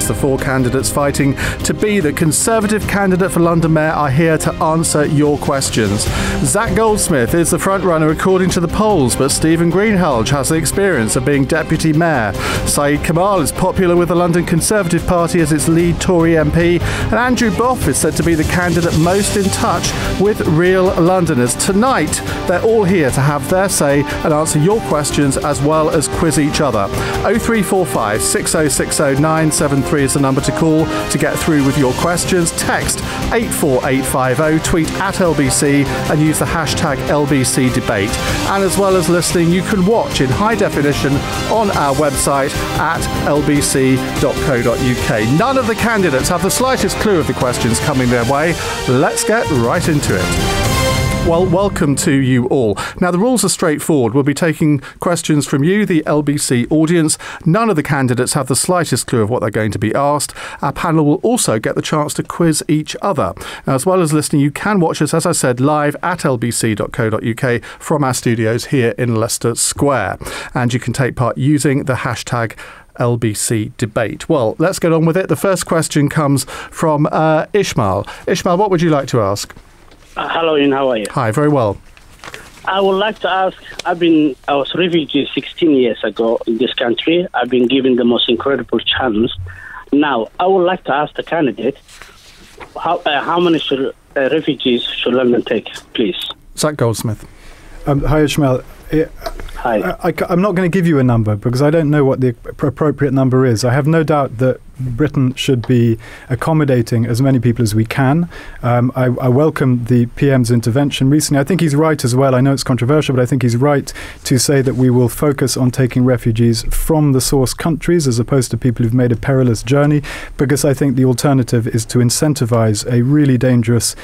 The four candidates fighting to be the Conservative candidate for London Mayor are here to answer your questions. Zac Goldsmith is the frontrunner according to the polls, but Stephen Greenhalgh has the experience of being Deputy Mayor. Syed Kamall is popular with the London Conservative Party as its lead Tory MP, and Andrew Boff is said to be the candidate most in touch with real Londoners. Tonight, they're all here to have their say and answer your questions as well as quiz each other. 0345 6060 973 is the number to call to get through with your questions. Text 84850, tweet at LBC and use the hashtag LBC Debate. And as well as listening, you can watch in high definition on our website at lbc.co.uk. None of the candidates have the slightest clue of the questions coming their way. Let's get right into it. Well, welcome to you all. Now, the rules are straightforward. We'll be taking questions from you, the LBC audience. None of the candidates have the slightest clue of what they're going to be asked. Our panel will also get the chance to quiz each other. Now, as well as listening, you can watch us, as I said, live at lbc.co.uk from our studios here in Leicester Square. And you can take part using the hashtag LBC Debate. Well, let's get on with it. The first question comes from Ishmael. Ishmael, what would you like to ask? Hello, Ian. How are you? Hi, very well. I would like to ask, I was refugee 16 years ago in this country. I've been given the most incredible chance. Now, I would like to ask the candidate, how many refugees should London take, please? Zac Goldsmith. Hi, Ishmael. Hi. I'm not going to give you a number because I don't know what the appropriate number is. I have no doubt that Britain should be accommodating as many people as we can. I welcome the PM's intervention recently. I think he's right as well. I know it's controversial, but I think he's right to say that we will focus on taking refugees from the source countries as opposed to people who've made a perilous journey, because I think the alternative is to incentivize a really dangerous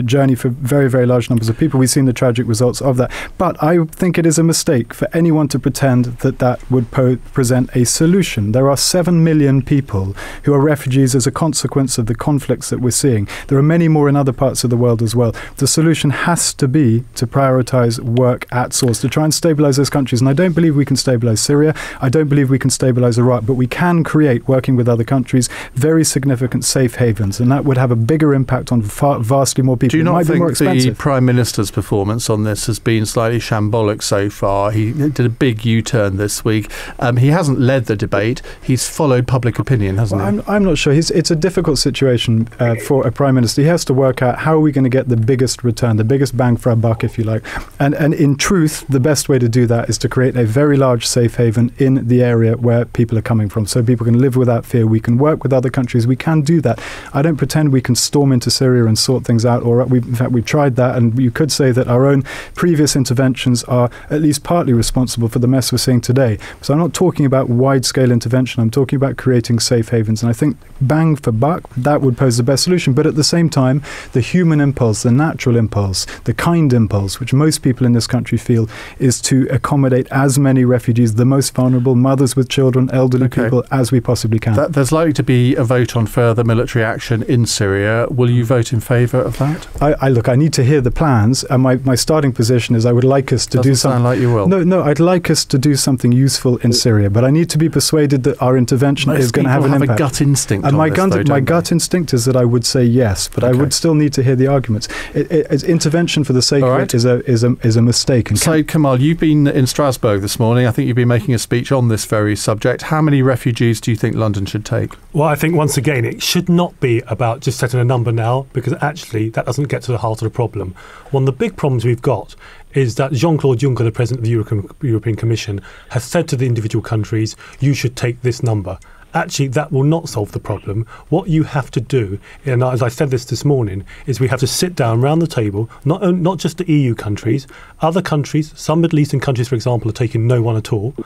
journey for very, very large numbers of people. We've seen the tragic results of that. But I think it is a mistake for anyone to pretend that that would present a solution. There are 7 million people who are refugees as a consequence of the conflicts that we're seeing. There are many more in other parts of the world as well. The solution has to be to prioritize work at source, to try and stabilize those countries. And I don't believe we can stabilize Syria. I don't believe we can stabilize Iraq, but we can create, working with other countries, very significant safe havens. And that would have a bigger impact on vastly more people. Do you not think the Prime Minister's performance on this has been slightly shambolic so far? He did a big U-turn this week. He hasn't led the debate. He's followed public opinion, hasn't he? I'm not sure. It's a difficult situation for a Prime Minister. He has to work out how are we going to get the biggest return, the biggest bang for our buck, if you like. And in truth, the best way to do that is to create a very large safe haven in the area where people are coming from, so people can live without fear. We can work with other countries. We can do that. I don't pretend we can storm into Syria and sort things out, or in fact, we've tried that, and you could say that our own previous interventions are at least partly responsible for the mess we're seeing today. So I'm not talking about wide-scale intervention. I'm talking about creating safe havens. And I think bang for buck, that would pose the best solution. But at the same time, the human impulse, the natural impulse, the kind impulse, which most people in this country feel, is to accommodate as many refugees, the most vulnerable, mothers with children, elderly people, as we possibly can. There's likely to be a vote on further military action in Syria. Will you vote in favour of that? I need to hear the plans. And my starting position is I would like us to do something. Sound like you will. No, I'd like us to do something useful in Syria, but I need to be persuaded that our intervention is going to have an impact. Most people have a gut instinct and on this, my gut instinct is that I would say yes, but I would still need to hear the arguments. Intervention for the sake of it is a mistake. And so, Kamall, you've been in Strasbourg this morning. I think you've been making a speech on this very subject. How many refugees do you think London should take? Well, I think, once again, it should not be about just setting a number now, because actually that doesn't get to the heart of the problem. One of the big problems we've got is that Jean-Claude Juncker, the President of the European Commission, has said to the individual countries, you should take this number. Actually, that will not solve the problem. What you have to do, and as I said this morning, is we have to sit down round the table, not just the EU countries, other countries, some Middle Eastern countries, for example, are taking no one at all.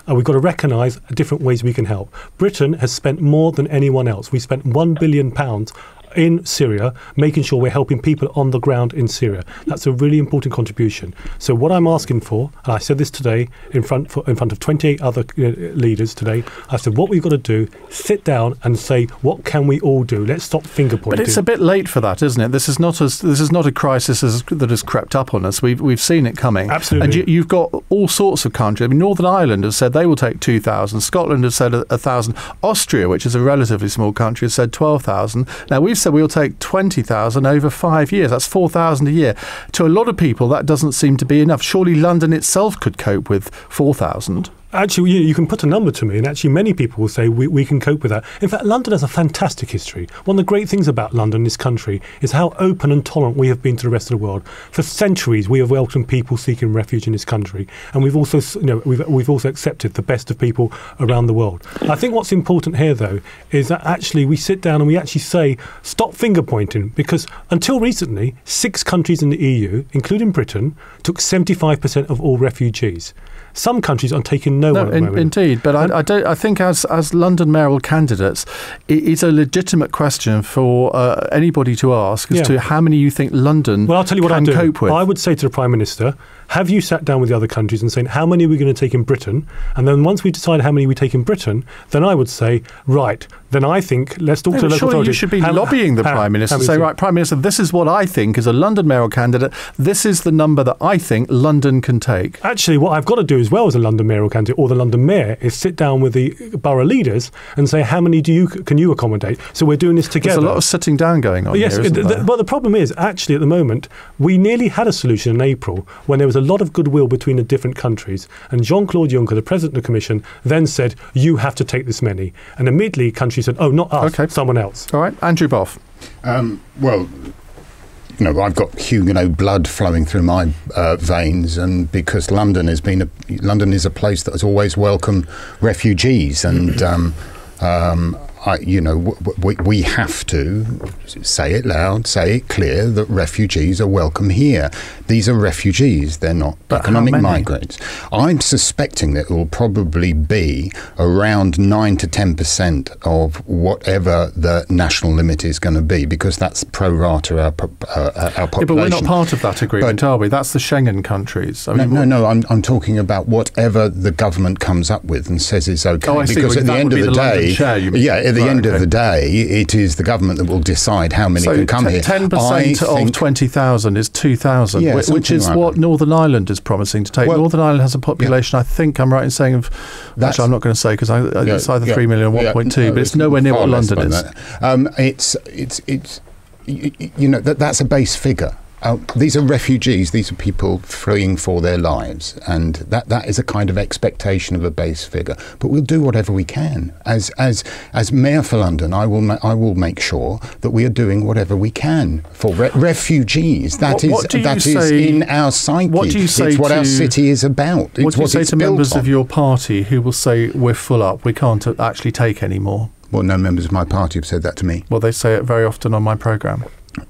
We've got to recognise different ways we can help. Britain has spent more than anyone else. We spent £1 billion in Syria, making sure we're helping people on the ground in Syria. That's a really important contribution. So what I'm asking for, and I said this today in front of 28 other leaders today, I said what we've got to do, sit down and say what can we all do. Let's stop finger pointing. But it's a bit late for that, isn't it? This is not a crisis that has crept up on us. We've seen it coming. Absolutely. And you've got all sorts of countries. I mean, Northern Ireland has said they will take 2,000. Scotland has said 1,000. Austria, which is a relatively small country, has said 12,000. Now we've said we'll take 20,000 over 5 years. That's 4,000 a year. To a lot of people, that doesn't seem to be enough. Surely London itself could cope with 4,000. Actually, you can put a number to me, and actually many people will say we can cope with that. In fact, London has a fantastic history. One of the great things about London, this country, is how open and tolerant we have been to the rest of the world. For centuries, we have welcomed people seeking refuge in this country, and we've also, we've also accepted the best of people around the world. I think what's important here, though, is that actually we sit down and we actually say, stop finger pointing, because until recently, 6 countries in the EU, including Britain, took 75% of all refugees. Some countries are taking no one at the moment. Indeed, but I think as London mayoral candidates, it's a legitimate question for anybody to ask as to how many you think London I'll tell you what can cope with. I would say to the Prime Minister, have you sat down with the other countries and saying, how many are we going to take in Britain? And then once we decide how many we take in Britain, then I would say, right, then I think let's talk to the local authorities. You should be lobbying the Prime Minister to say, right, Prime Minister, this is what I think as a London mayoral candidate. This is the number that I think London can take. Actually, what I've got to do as well as a London mayoral candidate or the London mayor is sit down with the borough leaders and say, how many can you accommodate? So we're doing this together. There's a lot of sitting down going on here, isn't there? But the problem is, actually, at the moment, we nearly had a solution in April when there was a lot of goodwill between the different countries. And Jean-Claude Juncker, the President of the Commission, then said, you have to take this many. And immediately countries said, oh, not us, someone else. All right, Andrew Boff. Well, I've got Huguenot blood flowing through my veins, and because London is a place that has always welcomed refugees, and we have to say it loud, say it clear that refugees are welcome here. These are refugees, they're not economic migrants. I'm suspecting that it will probably be around 9 to 10% of whatever the national limit is going to be, because that's pro rata our population. Yeah, but we're not part of that agreement, are we? That's the Schengen countries. No, I'm talking about whatever the government comes up with and says is okay. Oh, I see. Because at the end of the day, at the end of the day, it is the government that will decide how many can come here. 10% of 20,000 is 2,000, which is what Northern Ireland is promising to take. Northern Ireland has a population, I think I'm right in saying, actually I'm not going to say because it's either 3 million or 1.2, but it's nowhere near what London is. That's a base figure. These are refugees. These are people fleeing for their lives, and that is a kind of expectation of a base figure. But we'll do whatever we can. As Mayor for London, I will make sure that we are doing whatever we can for refugees. That is in our psyche. What do you say it's what our city is about. What do you say to members of your party who will say we're full up, we can't actually take any more? Well, no members of my party have said that to me. Well, they say it very often on my programme.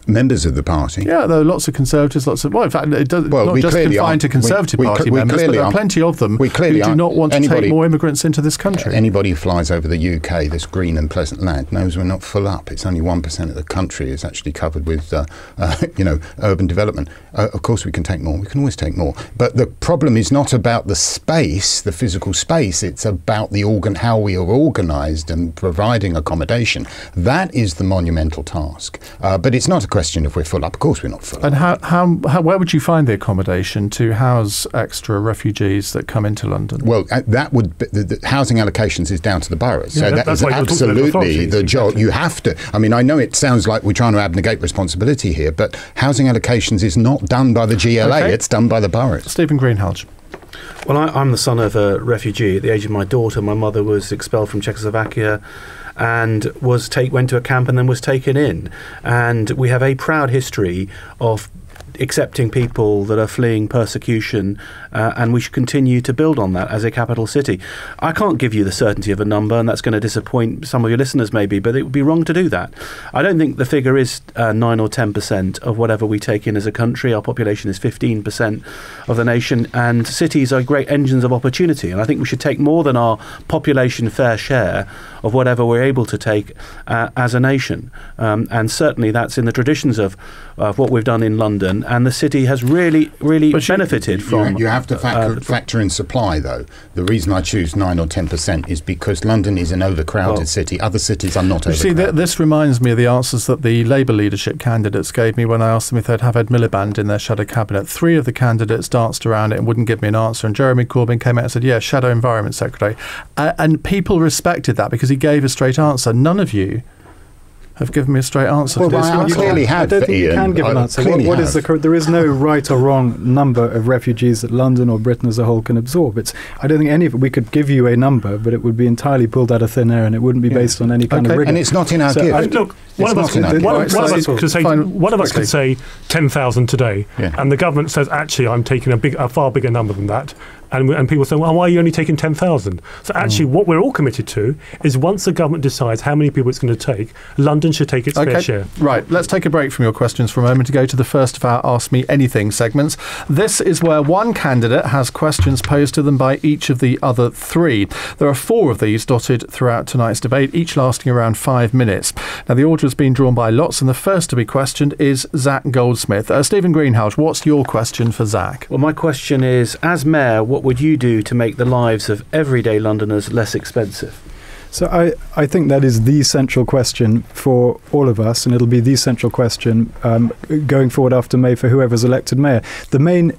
Members of the party? Yeah, there are lots of Conservatives, in fact, it does, not just confined to Conservative Party members, but there are plenty of them who do not want to take more immigrants into this country. Anybody who flies over the UK, this green and pleasant land, knows we're not full up. It's only 1% of the country is actually covered with, urban development. Of course we can take more. We can always take more. But the problem is not about the space, the physical space. It's about how we are organised and providing accommodation. That is the monumental task. But it's not a question if we're full up. Of course we're not full up. And where would you find the accommodation to house extra refugees that come into London? Well, that would be, the housing allocations is down to the boroughs. So that is absolutely the job. Exactly. You have to. I mean, I know it sounds like we're trying to abnegate responsibility here, but housing allocations is not done by the GLA. Okay. It's done by the boroughs. Stephen Greenhalgh. Well, I'm the son of a refugee. At the age of my daughter, my mother was expelled from Czechoslovakia and went to a camp and then was taken in. And we have a proud history of accepting people that are fleeing persecution, and we should continue to build on that as a capital city. I can't give you the certainty of a number, and that's going to disappoint some of your listeners maybe, but it would be wrong to do that. I don't think the figure is 9 or 10% of whatever we take in as a country. Our population is 15% of the nation, and cities are great engines of opportunity, and I think we should take more than our population fair share of whatever we're able to take as a nation. And certainly that's in the traditions of what we've done in London, and the city has really benefited from. You have to factor in supply, though. The reason I choose 9 or 10% is because London is an overcrowded city. Other cities are not overcrowded. See, this reminds me of the answers that the Labour leadership candidates gave me when I asked them if they'd have Ed Miliband in their shadow cabinet. 3 of the candidates danced around it and wouldn't give me an answer, and Jeremy Corbyn came out and said, yeah, shadow environment secretary. And people respected that because he gave a straight answer. None of you have given me a straight answer. Well, I clearly have. I don't think you can give an answer. What is there is no right or wrong number of refugees that London or Britain as a whole can absorb. I don't think any of it. We could give you a number, but it would be entirely pulled out of thin air, and it wouldn't be based on any kind of rigor. And it's not in our gift. Look, one of us could say 10,000 today, and the government says, actually, I'm taking a far bigger number than that. And people say, well, why are you only taking 10,000? So actually what we're all committed to is once the government decides how many people it's going to take, London should take its fair share. Right, let's take a break from your questions for a moment to go to the first of our Ask Me Anything segments. This is where one candidate has questions posed to them by each of the other 3. There are 4 of these dotted throughout tonight's debate, each lasting around 5 minutes. Now, the order has been drawn by lots, and the first to be questioned is Zac Goldsmith. Stephen Greenhalgh, what's your question for Zac? Well, my question is, as Mayor, what would you do to make the lives of everyday Londoners less expensive? So I think that is the central question for all of us, and it'll be the central question going forward after May for whoever's elected mayor. The main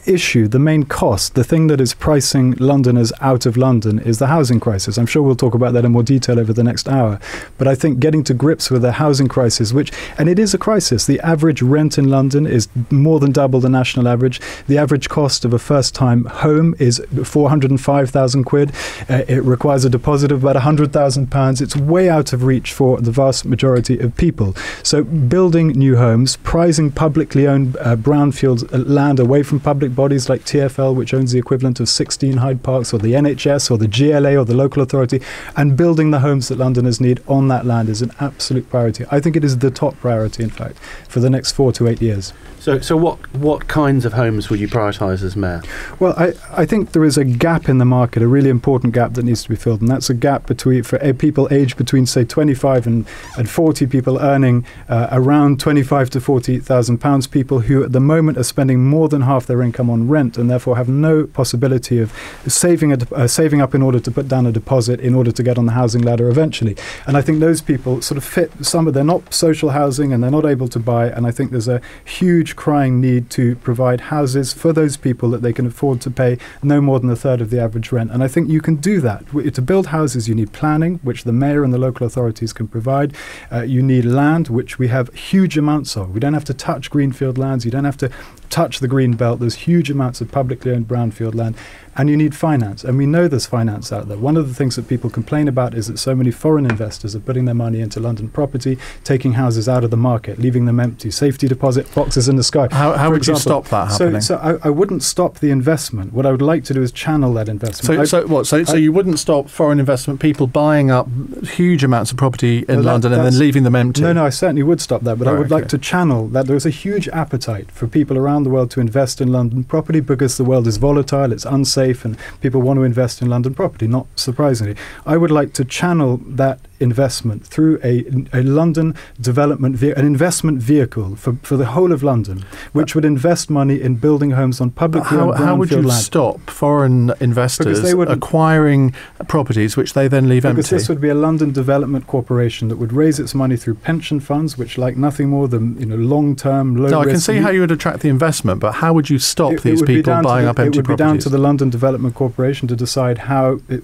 issue, the main cost, the thing that is pricing Londoners out of London is the housing crisis. I'm sure we'll talk about that in more detail over the next hour. But I think getting to grips with the housing crisis, and it is a crisis. The average rent in London is more than double the national average. The average cost of a first-time home is 405,000 quid. It requires a deposit of about £100,000. It's way out of reach for the vast majority of people. So building new homes, prizing publicly owned brownfield land away from public bodies like TfL, which owns the equivalent of 16 Hyde Parks, or the NHS, or the GLA, or the local authority, and building the homes that Londoners need on that land is an absolute priority. I think it is the top priority, in fact, for the next 4 to 8 years. So what kinds of homes would you prioritise as Mayor? Well, I think there is a gap in the market, a really important gap that needs to be filled, and that's a gap for people aged between, say, 25 and 40, people earning around 25 to 40,000 pounds, people who at the moment are spending more than half their income on rent and therefore have no possibility of saving up in order to put down a deposit in order to get on the housing ladder eventually. And I think those people sort of fit they're not social housing and they're not able to buy, and I think there's a huge crying need to provide houses for those people that they can afford to pay no more than a third of the average rent. And I think you can do that. To build houses, you need planning, which the mayor and the local authorities can provide. You need land, which we have huge amounts of. We don't have to touch greenfield lands. You don't have to touch the green belt. There's huge amounts of publicly owned brownfield land. And you need finance, and we know there's finance out there. One of the things that people complain about is that so many foreign investors are putting their money into London property, taking houses out of the market, leaving them empty, safety deposit boxes in the sky. How would you stop that happening? So I wouldn't stop the investment. What I would like to do is channel that investment. So you wouldn't stop foreign investment, people buying up huge amounts of property in London and then leaving them empty? No, I certainly would stop that, but I would like to channel that. There is a huge appetite for people around the world to invest in London property because the world is volatile, it's unsafe, and people want to invest in London property, not surprisingly. I would like to channel that investment through a London development, an investment vehicle for the whole of London, which would invest money in building homes on publicly owned brownfield land. How would you stop foreign investors acquiring properties which they then leave empty? Because this would be a London Development Corporation that would raise its money through pension funds, which like nothing more than long-term, low-risk. No, I can see how you would attract the investment, but how would you stop these people buying up empty properties? It would be down to the London Development Corporation to decide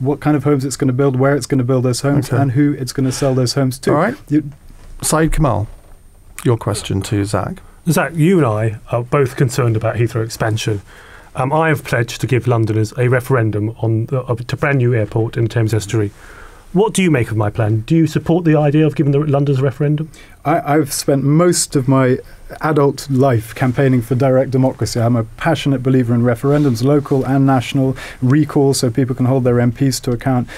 what kind of homes it's going to build, where it's going to build those homes, and who it's going to sell those homes to. All right. Syed Kamall, your question to Zac. Zac, you and I are both concerned about Heathrow expansion. I have pledged to give Londoners a referendum on to brand new airport in the Thames Estuary. What do you make of my plan? Do you support the idea of giving the Londoners a referendum? I've spent most of my adult life campaigning for direct democracy. I'm a passionate believer in referendums, local and national, recall so people can hold their MPs to account,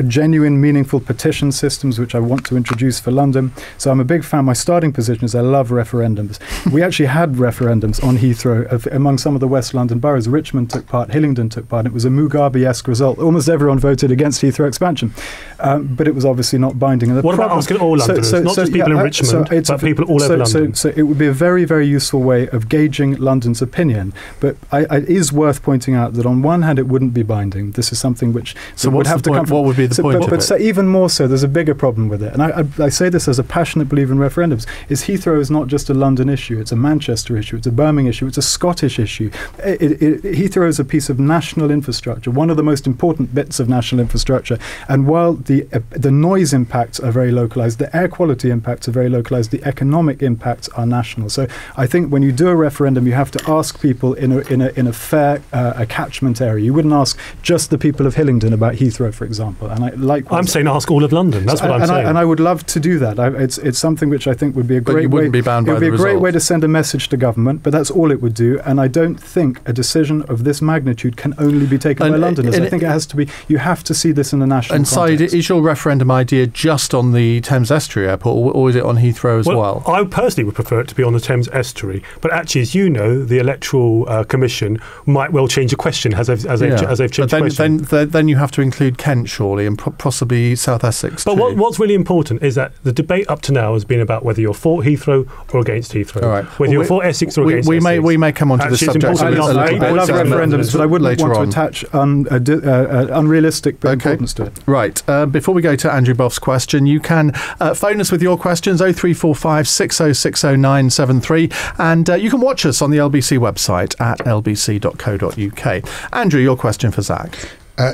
genuine, meaningful petition systems, which I want to introduce for London. So I'm a big fan. My starting position is I love referendums. We actually had referendums on Heathrow among some of the West London boroughs. Richmond took part, Hillingdon took part. It was a Mugabe-esque result. Almost everyone voted against Heathrow expansion, but it was obviously not binding. And what about asking all Londoners, not just people in Richmond, but people all over London? So it would be a very, very useful way of gauging London's opinion. But it is worth pointing out that on one hand, it wouldn't be binding. This is something which would have to come from. What would be the point of it? But so even more so, there's a bigger problem with it. And I say this as a passionate believer in referendums, is Heathrow is not just a London issue. It's a Manchester issue. It's a Birmingham issue. It's a Scottish issue. Heathrow is a piece of national infrastructure, one of the most important bits of national infrastructure. And while the noise impacts are very localised, the air quality impacts are very localised, the economic impacts are national. So I think when you do a referendum, you have to ask people in a fair catchment area. You wouldn't ask just the people of Hillingdon about Heathrow, for example. And I'm saying ask all of London. That's what I'm saying. And I would love to do that. It's something which I think would be a great way. It would be a great way to send a message to government, but that's all it would do. And I don't think a decision of this magnitude can only be taken by Londoners. I think it has to be. You have to see this in a national context. And Syed, is your referendum idea just on the Thames Estuary Airport, or is it on Heathrow as well? I personally would prefer it to be on the Thames Estuary, but actually, as you know, the Electoral Commission might well change the question as they've changed the question. Then you have to include Kent, surely, and possibly South Essex But too. what's really important is that the debate up to now has been about whether you're for Heathrow or against Heathrow. All right. Whether you're for Essex or against Essex. We may come on to this subject. I love referendums, but I wouldn't want to attach unrealistic importance to it. Right. Before we go to Andrew Boff's question, you can phone us with your questions, 0345 6060973, and you can watch us on the LBC website at lbc.co.uk. Andrew, your question for Zac.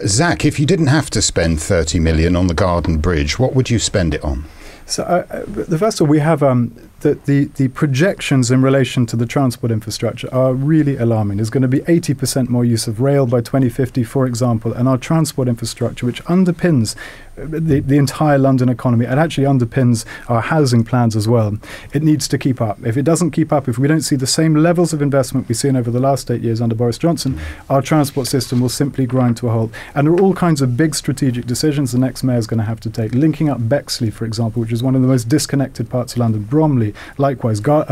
Zac, if you didn't have to spend 30 million on the Garden Bridge, what would you spend it on? So the first of all, we have the projections in relation to the transport infrastructure are really alarming. There's going to be 80% more use of rail by 2050, for example, and our transport infrastructure, which underpins the entire London economy, it actually underpins our housing plans as well. It needs to keep up. If it doesn't keep up, if we don't see the same levels of investment we've seen over the last 8 years under Boris Johnson, our transport system will simply grind to a halt. And there are all kinds of big strategic decisions the next mayor is going to have to take. Linking up Bexley, for example, which is one of the most disconnected parts of London, Bromley, likewise, Bridges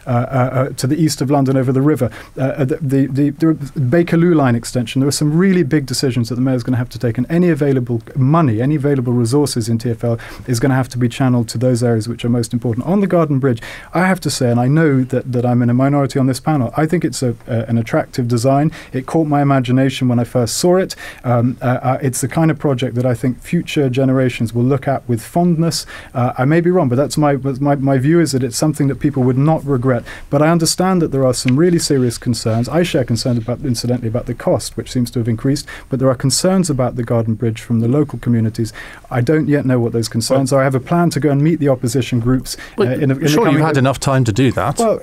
to the east of London over the river, the Bakerloo line extension. There are some really big decisions that the mayor is going to have to take, and any available money, any available resources in TfL is going to have to be channeled to those areas which are most important. On the Garden Bridge, I have to say, and I know that I'm in a minority on this panel, I think it's an attractive design. It caught my imagination when I first saw it. It's the kind of project that I think future generations will look at with fondness. I may be wrong, but that's my view, is that it's something that people would not regret. But I understand that there are some really serious concerns. I share concerns incidentally, about the cost, which seems to have increased, but there are concerns about the Garden Bridge from the local communities. I don't yet know what those concerns are. I have a plan to go and meet the opposition groups. Sure, you had enough time to do that. Well,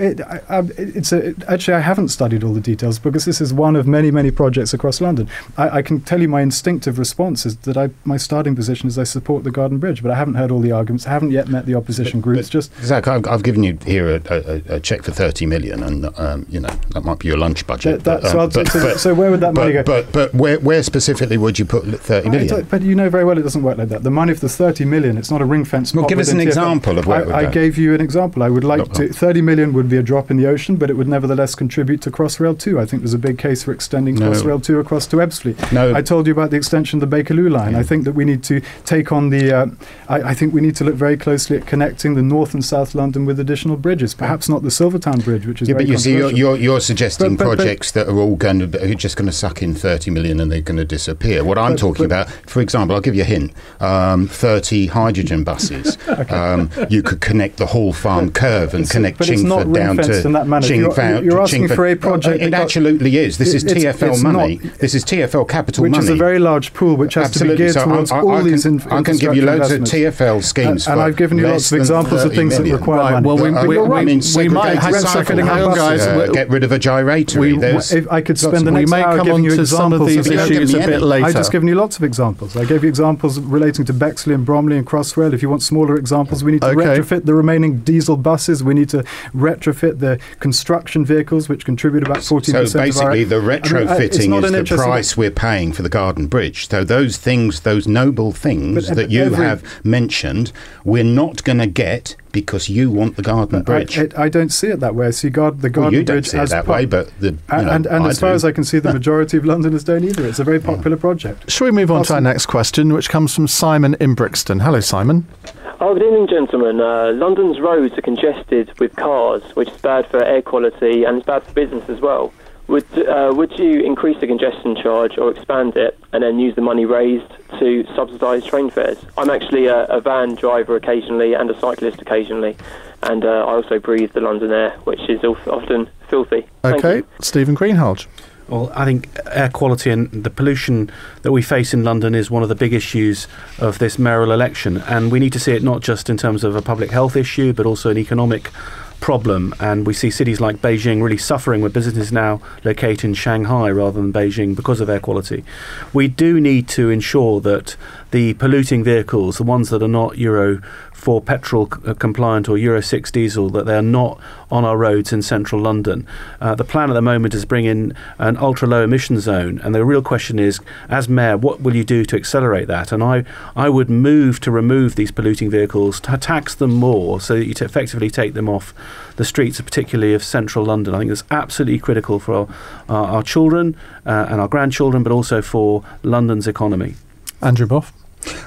actually, I haven't studied all the details, because this is one of many, many projects across London. I can tell you my instinctive response is that my starting position is I support the Garden Bridge, but I haven't heard all the arguments. I haven't yet met the opposition groups. Zac, I've given you here a cheque for 30 million, and that might be your lunch budget. So where would that money go? But where specifically would you put 30 million? But you know very well it doesn't work like that. The money, if there's 30 million, it's not a ring-fence. Well, give us an example of where it would go. I gave you an example. I would like to. 30 million would be a drop in the ocean, but it would nevertheless contribute to Crossrail 2. I think there's a big case for extending Crossrail 2 across to Ebbsfleet. I told you about the extension of the Bakerloo line. Yeah. I think that we need to take on the. I think we need to look very closely at connecting the North and South London with additional bridges. Perhaps not the Silvertown Bridge, which is very controversial. But you see, you're suggesting projects that are all just going to suck in 30 million and they're going to disappear. What I'm talking about, for example, I'll give you a hint: 30 hydrogen buses. You could connect the Hall Farm Curve and connect Chingford down to Chingford. You're asking for a project. It absolutely is. This is TfL money. This is TfL capital money, which is a very large pool, which has to be geared towards all these infrastructure. I can give you loads of TfL schemes, and I've given you lots of examples of things that require money. Well, we might have get rid of a gyratory. I could spend the next hour giving you examples. Some of these issues a bit later. given you lots of examples. I gave you examples relating to Bexley and Bromley and Crossrail. If you want smaller examples, we need to retrofit the remaining diesel buses. We need to retrofit the construction vehicles, which contribute about 14%. So basically, the retrofitting is the price we're paying for the Garden Bridge. So those things, those noble things that you have mentioned, we're not going to get because you want the Garden Bridge. I don't see it that way. I see the Garden Bridge you don't see it that way, but and as far as I can see, the majority of Londoners don't either. It's a very popular project. Shall we move on to our next question, which comes from Simon in Brixton? Hello, Simon. Oh, good evening, gentlemen. London's roads are congested with cars, which is bad for air quality and it's bad for business as well. Would you increase the congestion charge or expand it and then use the money raised to subsidise train fares? I'm actually a van driver occasionally and a cyclist occasionally, and I also breathe the London air, which is often filthy. Okay, Stephen Greenhalgh. Well, I think air quality and the pollution that we face in London is one of the big issues of this mayoral election, and we need to see it not just in terms of a public health issue, but also an economic problem. And we see cities like Beijing really suffering, with businesses now located in Shanghai rather than Beijing because of air quality. We do need to ensure that the polluting vehicles, the ones that are not Euro 4 petrol compliant or Euro 6 diesel, that they are not on our roads in central London. The plan at the moment is to bring in an ultra low emission zone, and the real question is, as mayor, what will you do to accelerate that? And I would move to remove these polluting vehicles, to tax them more so that you effectively take them off the streets, particularly of central London. I think that's absolutely critical for our children and our grandchildren, but also for London's economy. Andrew Boff.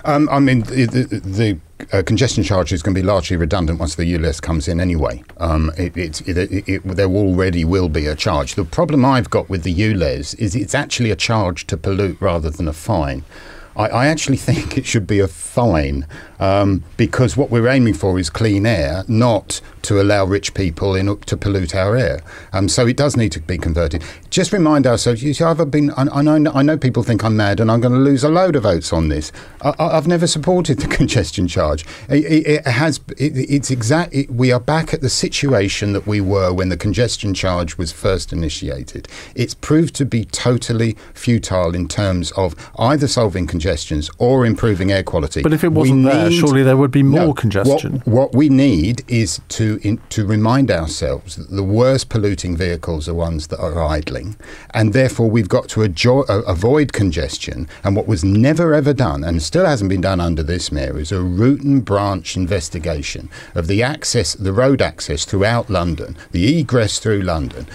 I mean, the congestion charge is going to be largely redundant once the ULEZ comes in anyway. There already will be a charge. The problem I've got with the ULEZ is it's actually a charge to pollute rather than a fine. I actually think it should be a fine because what we're aiming for is clean air, not to allow rich people to pollute our air. So it does need to be converted. Just remind ourselves, I know people think I'm mad and I'm going to lose a load of votes on this. I've never supported the congestion charge. We are back at the situation that we were when the congestion charge was first initiated. It's proved to be totally futile in terms of either solving congestions or improving air quality. But if it wasn't there, surely there would be more congestion. What we need is to remind ourselves that the worst polluting vehicles are ones that are idling, and therefore we've got to avoid congestion. And what was never ever done, and still hasn't been done under this mayor, is a root and branch investigation of the road access throughout London, the egress through London,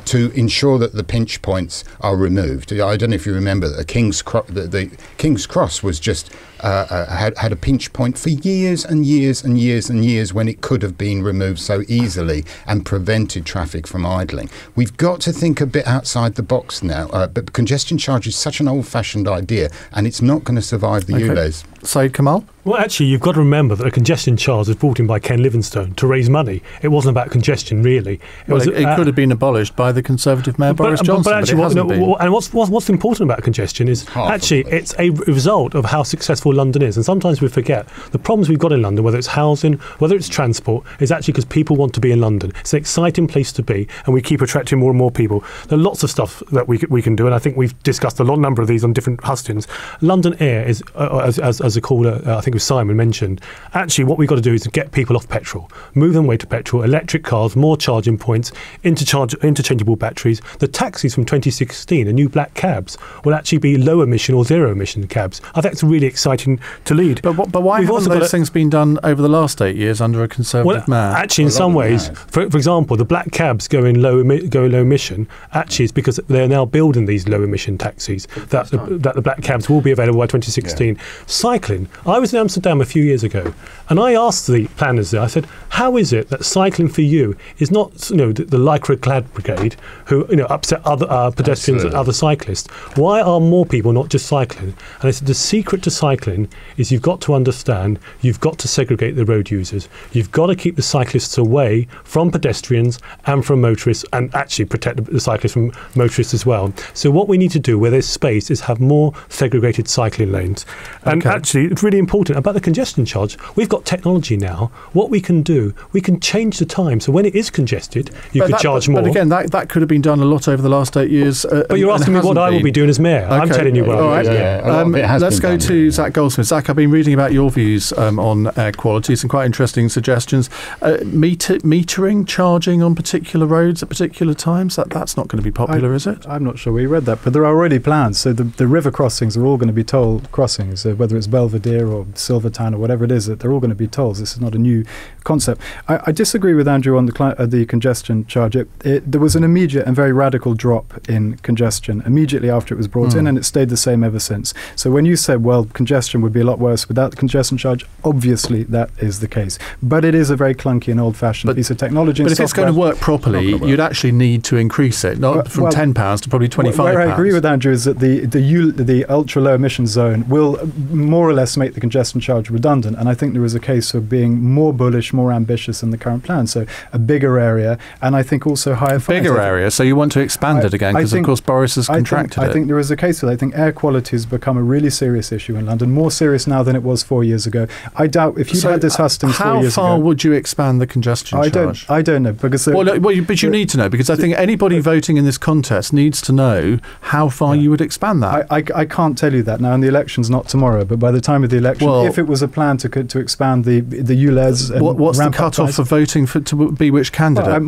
to ensure that the pinch points are removed. I don't know if you remember that the King's Cross was just had a pinch point for years and years and years and years when it could have been removed so easily and prevented traffic from idling. We've got to think a bit outside the box now, but congestion charge is such an old-fashioned idea and it's not going to survive the ULEZ. Syed, Kamall? Well, actually, you've got to remember that a congestion charge was brought in by Ken Livingstone to raise money. It wasn't about congestion, really. It could have been abolished by the Conservative Mayor Boris Johnson, but it hasn't been. And what's important about congestion is it's a result of how successful London is. And sometimes we forget the problems we've got in London, whether it's housing, whether it's transport, is actually because people want to be in London. It's an exciting place to be, and we keep attracting more and more people. There are lots of stuff that we can do, and I think we've discussed a number of these on different hustings. London Air is, as a caller, I think it was Simon mentioned, actually what we've got to do is to get people off petrol, move them away to petrol, electric cars, more charging points, interchangeable batteries. The taxis from 2016, the new black cabs, will actually be low emission or zero emission cabs. I think it's really exciting to lead. But why haven't those things been done over the last 8 years under a Conservative mayor? Actually, in some ways, for example, the black cabs going low emission, actually it's because they're now building these low emission taxis that the black cabs will be available by 2016. Yeah. Cycling. I was in Amsterdam a few years ago, and I asked the planners there, I said, how is it that cycling for you is not the lycra clad brigade who upset other pedestrians and other cyclists? Why are more people not just cycling? And I said the secret to cycling is you've got to understand, you've got to segregate the road users. You've got to keep the cyclists away from pedestrians and from motorists, and actually protect the cyclists from motorists as well. So what we need to do where there's space is have more segregated cycling lanes. And actually, it's really important about the congestion charge. We've got technology now. What we can do, we can change the time. So when it is congested, you could charge more. But again, that could have been done a lot over the last 8 years. But you're asking me what I will be doing as mayor. Okay. I'm telling you what I will be doing. Let's go to Zac Goldsmith. Zac, I've been reading about your views on air quality. Some quite interesting suggestions. Metering, charging on particular roads at particular times, that's not going to be popular, is it? I'm not sure where you read that, but there are already plans. So the river crossings are all going to be toll crossings, whether it's Belvedere or Silvertown or whatever it is, they're all going to be tolls. This is not a new concept. I disagree with Andrew on the congestion charge. There was an immediate and very radical drop in congestion immediately after it was brought in, and it stayed the same ever since. So when you said, well, congestion would be a lot worse without the congestion charge, obviously that is the case. But it is a very clunky and old-fashioned piece of technology. But if it's going to work properly, you'd actually need to increase it, not from £10 to probably £25. Where I agree with Andrew is that the ultra-low emission zone will more or less make the congestion charge redundant, and I think there is a case of being more bullish, more ambitious than the current plan. So a bigger area, and I think also higher fines. Bigger area, so you want to expand it again, because of course Boris has contracted it. I think there is a case for that. I think air quality has become a really serious issue in London, more serious now than it was 4 years ago. I doubt if you'd had this hustings 4 years ago. How far would you expand the congestion charge? I don't know, because but you need to know, because I think anybody voting in this contest needs to know how far you would expand that. I can't tell you that now, and the election's not tomorrow, but by the time of the election, if it was a plan to expand the ULEZ, what's the cut-off for voting to be which candidate?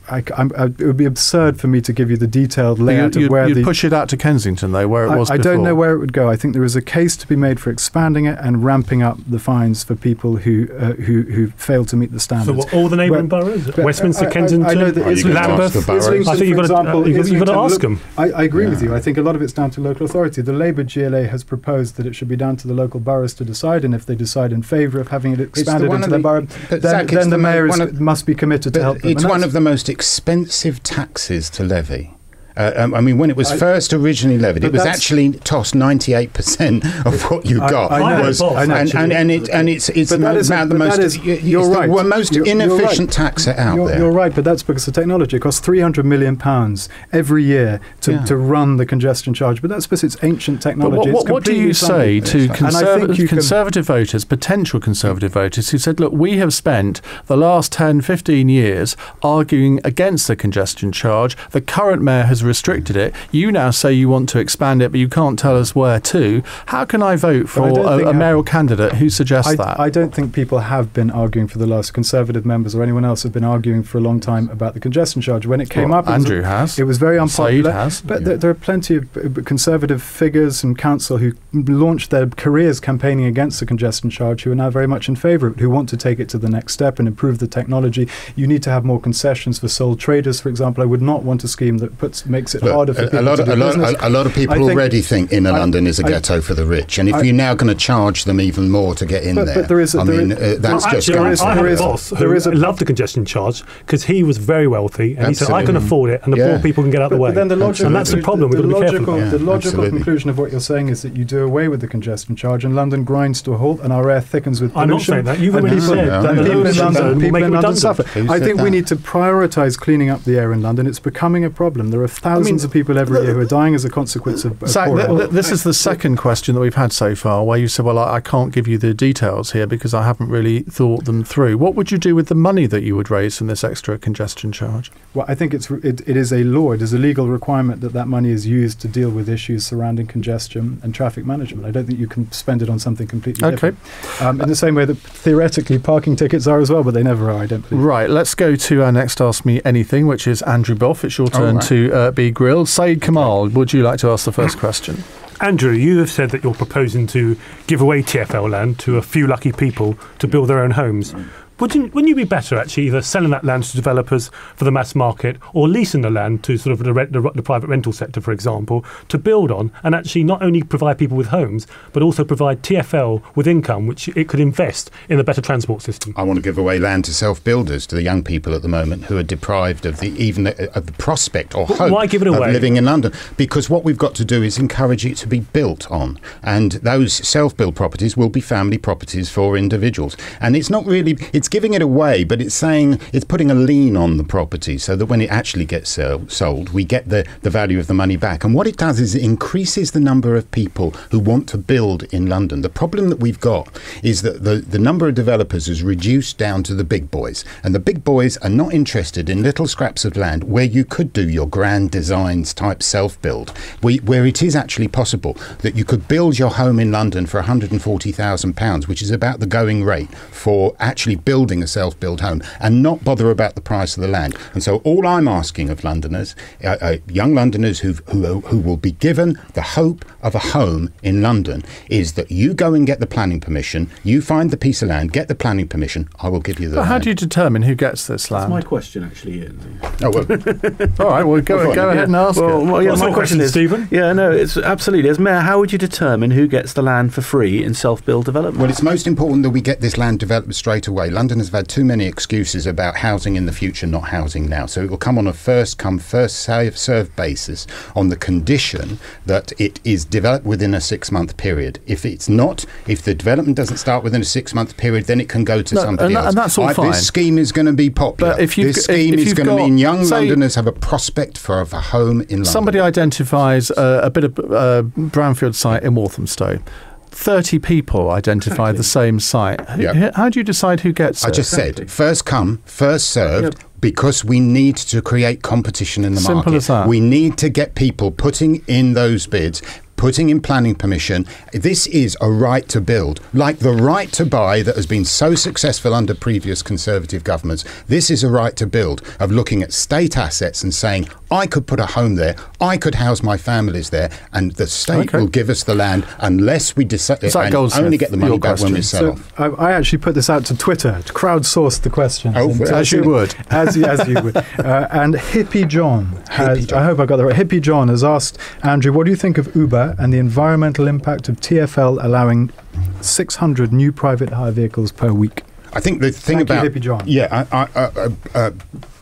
It would be absurd for me to give you the detailed layout of where you'd push it out to Kensington, though, where it was before. I don't know where it would go. I think there is a case to be made for expanding it and ramping up the fines for people who fail to meet the standards. So all the neighbouring boroughs? Westminster, Kensington, Lambeth? I think you've got to ask them. I agree with you. I think a lot of it's down to local authority. The Labour GLA has proposed that it should be down to the local boroughs to decide, and if they decide in favour of having it expanded into their borough, then the mayor must be committed to help them. It's one of the most expensive taxes to levy. I mean, when it was first originally levied, it was actually tossed 98% of what you got. It's about the most inefficient tax out there. You're right, but that's because the technology costs £300 million every year to run the congestion charge. But that's because it's ancient technology. But what do you say to conservative voters, potential conservative voters, who said, look, we have spent the last 10, 15 years arguing against the congestion charge. The current mayor has restricted it. You now say you want to expand it, but you can't tell us where to. How can I vote for a mayoral candidate who suggests that? I don't think people have been arguing for the last Conservative members or anyone else have been arguing for a long time about the congestion charge. When it came up, Andrew has. It was very unpopular. Syed has. But there are plenty of Conservative figures in council who launched their careers campaigning against the congestion charge, who are now very much in favour of it, who want to take it to the next step and improve the technology. You need to have more concessions for sole traders, for example. I would not want a scheme that makes it harder for people to do business. A lot of people already think inner London is a ghetto for the rich, and if you're now going to charge them even more to get in there, that's just going to... I have a boss who loved the congestion charge because he was very wealthy, and he said, I can afford it, and the poor people can get out of the way. Then and that's the problem. We've got to be careful. The logical conclusion of what you're saying is that you do away with the congestion charge, and London grinds to a halt, and our air thickens with pollution. I'm not saying that. You've already said that people in London suffer. I think we need to prioritise cleaning up the air in London. It's becoming a problem. There are thousands of people every year who are dying as a consequence of poor air. This is the second question that we've had so far, where you said, well, I can't give you the details here because I haven't really thought them through. What would you do with the money that you would raise from this extra congestion charge? Well, I think it is a law. It is a legal requirement that money is used to deal with issues surrounding congestion and traffic management. I don't think you can spend it on something completely different. In the same way that theoretically parking tickets are as well, but they never are, I don't believe. Right, let's go to our next Ask Me Anything, which is Andrew Boff. It's your turn to be grilled. Syed Kamall, would you like to ask the first question? Andrew, you have said that you're proposing to give away TfL land to a few lucky people to build their own homes. Wouldn't you be better actually either selling that land to developers for the mass market or leasing the land to sort of the private rental sector, for example, to build on and actually not only provide people with homes, but also provide TfL with income, which it could invest in a better transport system? I want to give away land to self-builders, to the young people at the moment who are deprived of the prospect or hope why give it away? Of living in London. Because what we've got to do is encourage it to be built on. And those self-built properties will be family properties for individuals. And it's not really... it's giving it away, but it's saying it's putting a lien on the property so that when it actually gets sold, we get the value of the money back. And what it does is it increases the number of people who want to build in London. The problem that we've got is that the number of developers is reduced down to the big boys, and the big boys are not interested in little scraps of land where you could do your grand designs type self-build, where it is actually possible that you could build your home in London for £140,000, which is about the going rate for actually building a self-built home, and not bother about the price of the land. And so all I'm asking of Londoners, young Londoners who will be given the hope of a home in London, is that you go and get the planning permission, you find the piece of land, get the planning permission, I will give you the land. How do you determine who gets this land? That's my question, actually, Ian. Oh, well. All right, well, go ahead and ask it. Well, my question is, Stephen? Yeah, no, it's absolutely. As Mayor, how would you determine who gets the land for free in self-build development? Well, it's most important that we get this land developed straight away. London has had too many excuses about housing in the future, not housing now. So it will come on a first-come, first-served basis on the condition that it is developed within a 6-month period. If it's not, if the development doesn't start within a 6-month period, then it can go to somebody else. And that's all fine. This scheme is going to be popular. But if this scheme is going to mean young Londoners have a prospect for a home in London. Somebody identifies a bit of brownfield site in Walthamstow. 30 people identify the same site. Yep. How do you decide who gets it? I just said, first come, first served. Yep. Because we need to create competition in the market. Simple as that. We need to get people putting in those bids, putting in planning permission. This is a right to build, like the right to buy that has been so successful under previous Conservative governments. This is a right to build, of looking at state assets and saying, I could put a home there, I could house my families there, and the state will give us the land unless we decide and only get the money back when we sell off. I actually put this out to Twitter to crowdsource the questions. As you would. As you would. And Hippie John has, I hope I got that right, Hippie John has asked, Andrew, what do you think of Uber and the environmental impact of TfL allowing 600 new private hire vehicles per week? I think the thing Thank about you, Hippie John. Yeah,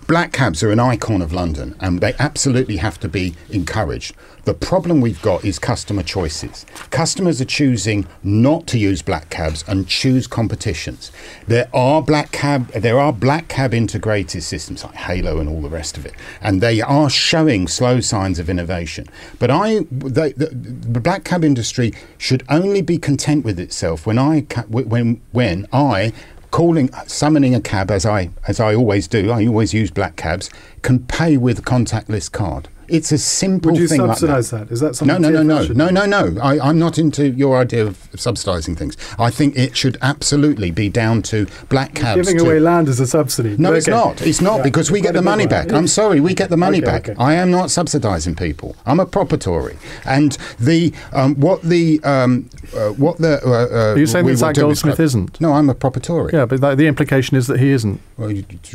black cabs are an icon of London, and they absolutely have to be encouraged. The problem we've got is customer choices. Customers are choosing not to use black cabs and choose competitions. There are black cab integrated systems like Halo and all the rest of it, and they are showing slow signs of innovation. But the black cab industry should only be content with itself when summoning a cab, as I always do, I always use black cabs, can pay with a contactless card. It's a simple thing like that. Would you subsidise that? Is that something? No. I'm not into your idea of subsidising things. I think it should absolutely be down to black cabs. Giving away land as a subsidy. No, it's not. It's not, because we get the money back. I'm sorry, we get the money back. Okay. I am not subsidising people. I'm a proper Tory. And are you saying that Zac Goldsmith isn't? No, I'm a proper Tory. Yeah, but the implication is that he isn't. Well,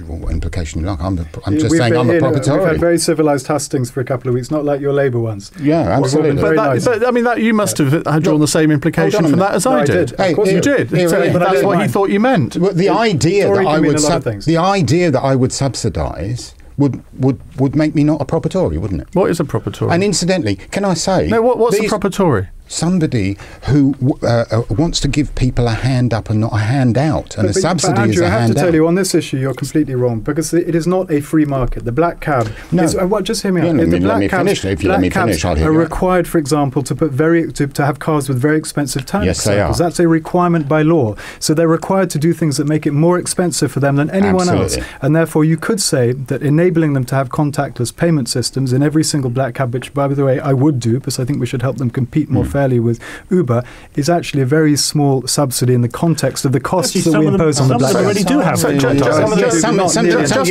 what implication you like? I'm just saying I'm a proper Tory. We've had very civilised hustings for a couple of weeks, not like your Labour ones. Yeah, absolutely. But I mean, that you must have drawn the same implication from that as I did. Hey, you did. That's what he thought you meant. The idea that I would subsidise would make me not a proper Tory, wouldn't it? What is a proper Tory? And incidentally, can I say... No, what's a proper Tory? Somebody who wants to give people a hand up and not a hand out, and a subsidy Andrew, is a hand out. I have to tell you, on this issue, you're completely wrong, because it is not a free market. The black cab... just hear me out. Let me finish. If you let me finish, I'll hear you out. Are required, for example, to put to have cars with very expensive tax circles. That's a requirement by law. So they're required to do things that make it more expensive for them than anyone else. And therefore, you could say that enabling them to have contactless payment systems in every single black cab, which, by the way, I would do, because I think we should help them compete more fairly with Uber, is actually a very small subsidy in the context of the costs that we impose on the black cabs. Already do have. Just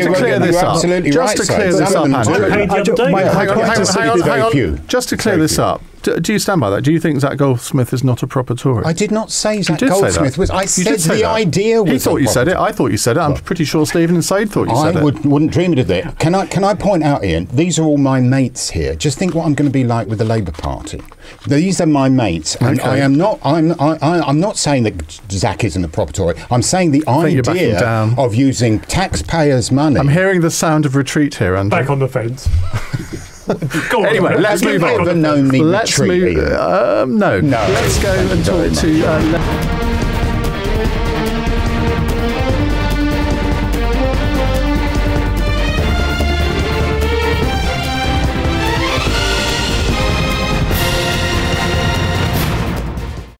to clear this up. Just to clear this up. Do you stand by that? Do you think Zac Goldsmith is not a proper Tory? I did not say Zac Goldsmith was. I said the idea was. He thought you said it. I thought you said it. I'm pretty sure Stephen and Syed thought you said it. I wouldn't dream of it. Can I point out, Ian? These are all my mates here. Just think what I'm going to be like with the Labour Party. These are my mates, and I am not. I'm not saying that Zac isn't a proper Tory. I'm saying the idea of using taxpayers' money. I'm hearing the sound of retreat here, Andrew. Back on the fence. Anyway, let's move on. Let's move. No. Let's go and talk to...